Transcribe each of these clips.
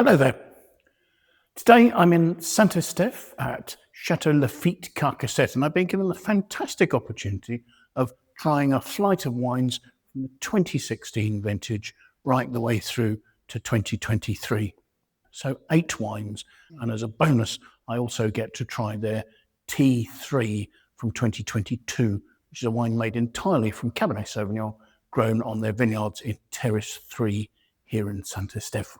Hello there. Today I'm in Saint-Estèphe at Chateau Laffitte Carcasset, and I've been given the fantastic opportunity of trying a flight of wines from the 2016 vintage right the way through to 2023. So 8 wines, and as a bonus I also get to try their T3 from 2022, which is a wine made entirely from Cabernet Sauvignon grown on their vineyards in Terrace 3 here in Saint-Estèphe.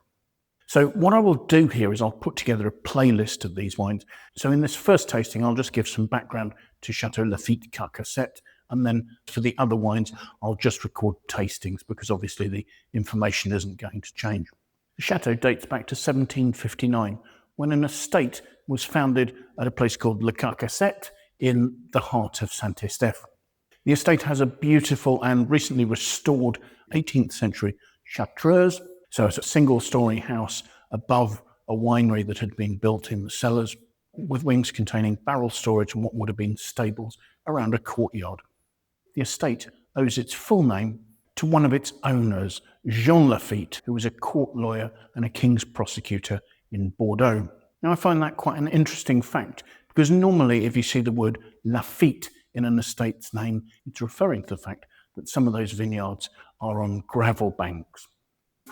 So what I will do here is I'll put together a playlist of these wines. So in this first tasting, I'll just give some background to Chateau Laffitte Carcasset, and then for the other wines, I'll just record tastings because obviously the information isn't going to change. The chateau dates back to 1759, when an estate was founded at a place called Le Carcasset in the heart of Saint-Estèphe. The estate has a beautiful and recently restored 18th century Chartreuse. So it's a single-storey house above a winery that had been built in the cellars, with wings containing barrel storage and what would have been stables around a courtyard. The estate owes its full name to one of its owners, Jean Laffitte, who was a court lawyer and a king's prosecutor in Bordeaux. Now I find that quite an interesting fact, because normally if you see the word Laffitte in an estate's name, it's referring to the fact that some of those vineyards are on gravel banks.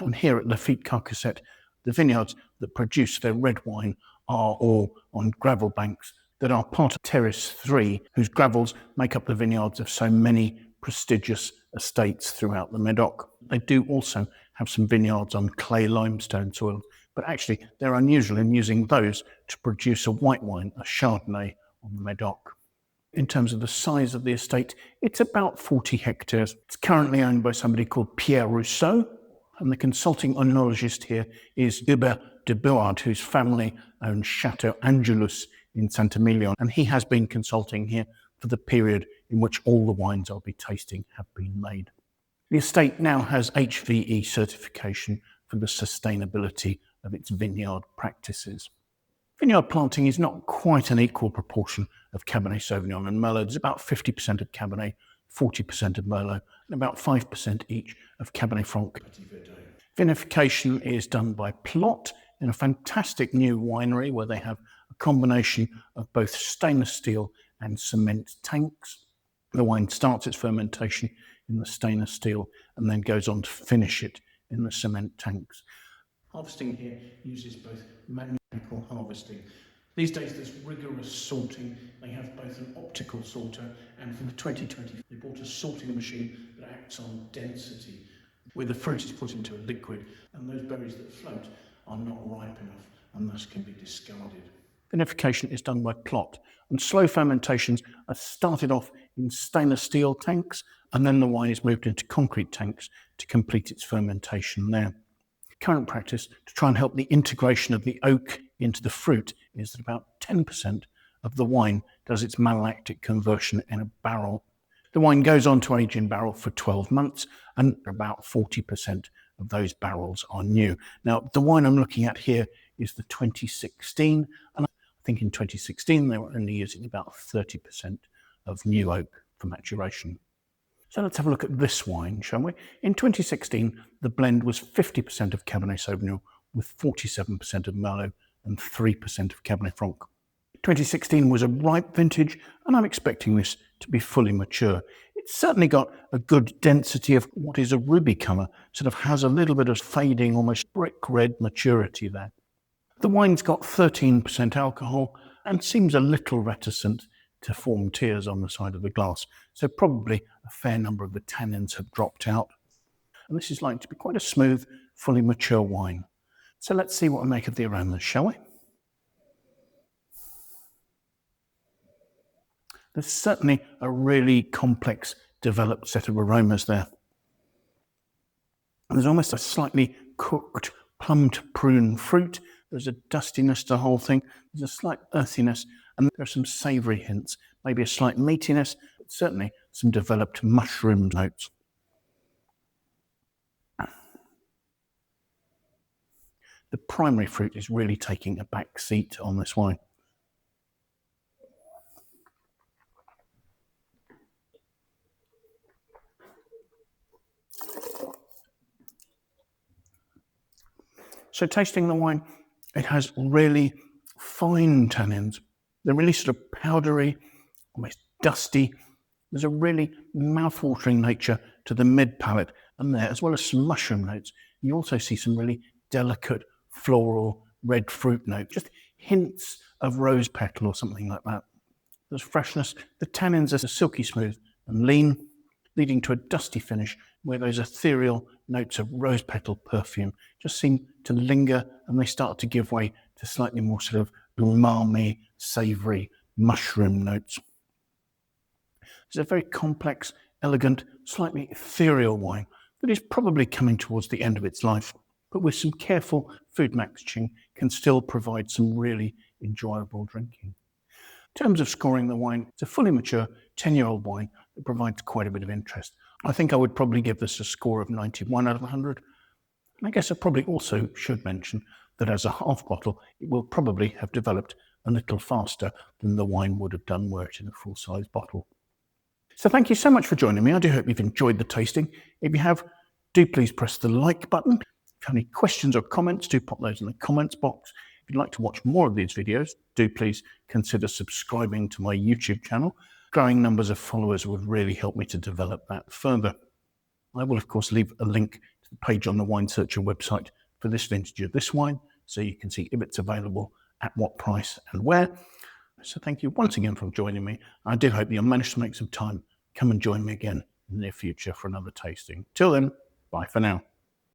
And here at Laffitte Carcasset, the vineyards that produce their red wine are all on gravel banks that are part of Terrace 3, whose gravels make up the vineyards of so many prestigious estates throughout the Medoc. They do also have some vineyards on clay limestone soil, but actually they're unusual in using those to produce a white wine, a Chardonnay, on the Medoc. In terms of the size of the estate, it's about 40 hectares. It's currently owned by somebody called Pierre Rousseau, and the consulting oenologist here is Hubert de Boüard, whose family owns Chateau Angelus in Saint-Emilion, and he has been consulting here for the period in which all the wines I'll be tasting have been made. The estate now has HVE certification for the sustainability of its vineyard practices. Vineyard planting is not quite an equal proportion of Cabernet Sauvignon and Merlot. There's about 50% of Cabernet, 40% of Merlot, and about 5% each of Cabernet Franc. Petit Verdot. Vinification is done by plot in a fantastic new winery where they have a combination of both stainless steel and cement tanks. The wine starts its fermentation in the stainless steel and then goes on to finish it in the cement tanks. Harvesting here uses both mechanical harvesting. These days there's rigorous sorting. They have both an optical sorter, and for the 2020 they bought a sorting machine that acts on density, where the fruit is put into a liquid and those berries that float are not ripe enough and thus can be discarded. Vinification is done by plot, and slow fermentations are started off in stainless steel tanks, and then the wine is moved into concrete tanks to complete its fermentation there. Current practice to try and help the integration of the oak into the fruit is that about 10% of the wine does its malolactic conversion in a barrel. The wine goes on to age in barrel for 12 months, and about 40% of those barrels are new. Now, the wine I'm looking at here is the 2016, and I think in 2016 they were only using about 30% of new oak for maturation. So let's have a look at this wine, shall we? In 2016, the blend was 50% of Cabernet Sauvignon with 47% of Merlot and 3% of Cabernet Franc. 2016 was a ripe vintage, and I'm expecting this to be fully mature. It's certainly got a good density of what is a ruby colour, sort of has a little bit of fading, almost brick red maturity there. The wine's got 13% alcohol and seems a little reticent to form tears on the side of the glass, so probably a fair number of the tannins have dropped out. And this is likely to be quite a smooth, fully mature wine. So let's see what we make of the aromas, shall we? There's certainly a really complex, developed set of aromas there. There's almost a slightly cooked, plumbed prune fruit. There's a dustiness to the whole thing. There's a slight earthiness, and there are some savoury hints, maybe a slight meatiness, but certainly some developed mushroom notes. The primary fruit is really taking a back seat on this wine. So tasting the wine, it has really fine tannins. They're really sort of powdery, almost dusty. There's a really mouth-watering nature to the mid-palate, and there, as well as some mushroom notes, you also see some really delicate floral red fruit notes, just hints of rose petal or something like that. There's freshness. The tannins are silky smooth and lean, leading to a dusty finish where those ethereal notes of rose petal perfume just seem to linger, and they start to give way to slightly more sort of umami, savoury mushroom notes. It's a very complex, elegant, slightly ethereal wine that is probably coming towards the end of its life, but with some careful food matching can still provide some really enjoyable drinking. In terms of scoring the wine, it's a fully mature 10-year-old wine that provides quite a bit of interest. I think I would probably give this a score of 91 out of 100. And I guess I probably also should mention that as a half bottle, it will probably have developed a little faster than the wine would have done were it in a full-size bottle. So thank you so much for joining me. I do hope you've enjoyed the tasting. If you have, do please press the like button. If you have any questions or comments, do pop those in the comments box. If you'd like to watch more of these videos, do please consider subscribing to my YouTube channel. Growing numbers of followers would really help me to develop that further. I will, of course, leave a link to the page on the Wine Searcher website for this vintage of this wine, so you can see if it's available, at what price and where. So thank you once again for joining me. I do hope you'll manage to make some time. Come and join me again in the near future for another tasting. Till then, bye for now.